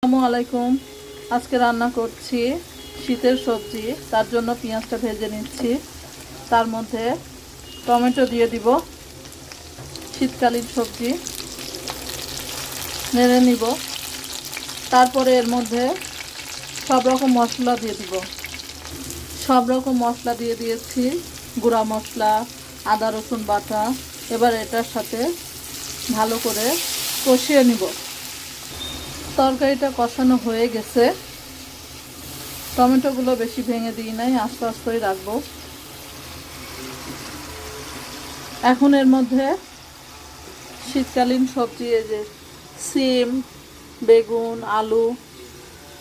আসসালামু আলাইকুম। আজকে রান্না করছি শীতের সবজি, তার জন্য পেঁয়াজটা ভেজে নিচ্ছি। তার মধ্যে টমেটো দিয়ে দিব। শীতকালীন সবজি নেড়ে নিব। তারপরে এর মধ্যে সব রকম মশলা দিয়ে দিব। সব রকম মশলা দিয়ে দিয়েছি, গুঁড়া মশলা, আদা রসুন বাটা। এবার এটার সাথে ভালো করে কষিয়ে নিব। তরকারিটা কষানো হয়ে গেছে। টমেটোগুলো বেশি ভেঙে দিই নাই, আস্তে আস্তেই রাখবো। এখন এর মধ্যে শীতকালীন সবজি, এই যে সিম, বেগুন, আলু,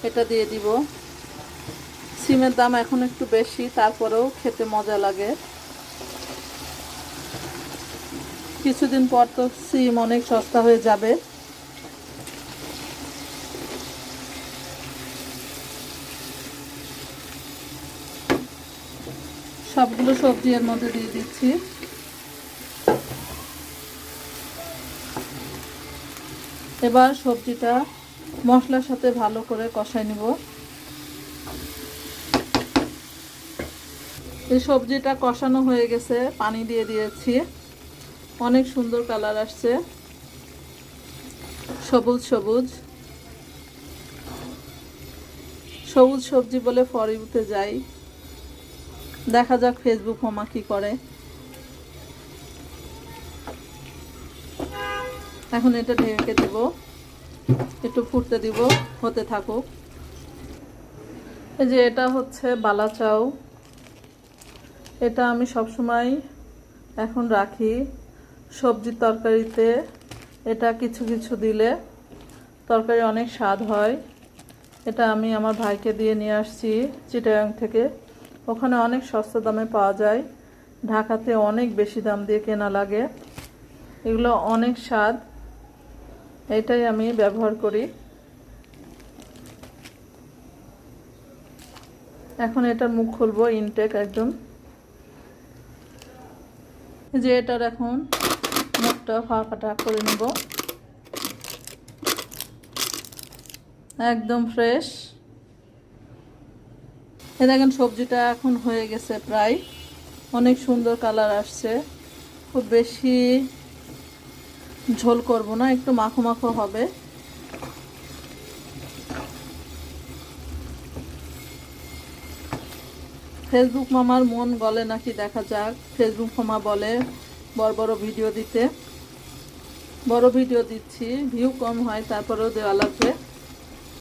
এটা দিয়ে দিব। সিমের দাম এখন একটু বেশি, তারপরেও খেতে মজা লাগে। কিছুদিন পর তো সিম অনেক সস্তা হয়ে যাবে। সবগুলো সবজি এর মধ্যে দিয়ে দিচ্ছি। এবার সবজিটা মশলার সাথে ভালো করে কষাই নিব। এই সবজিটা কষানো হয়ে গেছে, পানি দিয়ে দিয়েছি। অনেক সুন্দর কালার আসছে, সবুজ সবুজ। সবুজ সবজি বলে ফর ইউতে যাই। দেখা যাক ফেসবুক মামা কি করে। এখন এটা ঢেকে দেব, একটু ফুটতে দিব, হতে থাকুক। এই যে এটা হচ্ছে বালা চাউ। এটা আমি সবসময় এখন রাখি সবজির তরকারিতে। এটা কিছু কিছু দিলে তরকারি অনেক স্বাদ হয়। এটা আমি আমার ভাইকে দিয়ে নিয়ে আসছি চিটাগাং থেকে। ওখানে অনেক সস্তা দামে পাওয়া যায়, ঢাকাতে অনেক বেশি দাম দিয়ে কেনা লাগে। এগুলো অনেক স্বাদ, এটাই আমি ব্যবহার করি। এখন এটার মুখ খুলবো, ইনটেক একদম। যে এটার এখন মুখটা ফাঁকাটা করে নেব, একদম ফ্রেশ। এ দেখেন সবজিটা এখন হয়ে গেছে প্রায়, অনেক সুন্দর কালার আসছে। খুব বেশি ঝোল করব না, একটু মাখো মাখো হবে। ফেসবুক মামার মন গলে নাকি দেখা যাক। ফেসবুক মামা বলে বড় বড় ভিডিও দিতে। বড় ভিডিও দিচ্ছি, ভিউ কম হয়, তারপরেও দেওয়া লাগবে।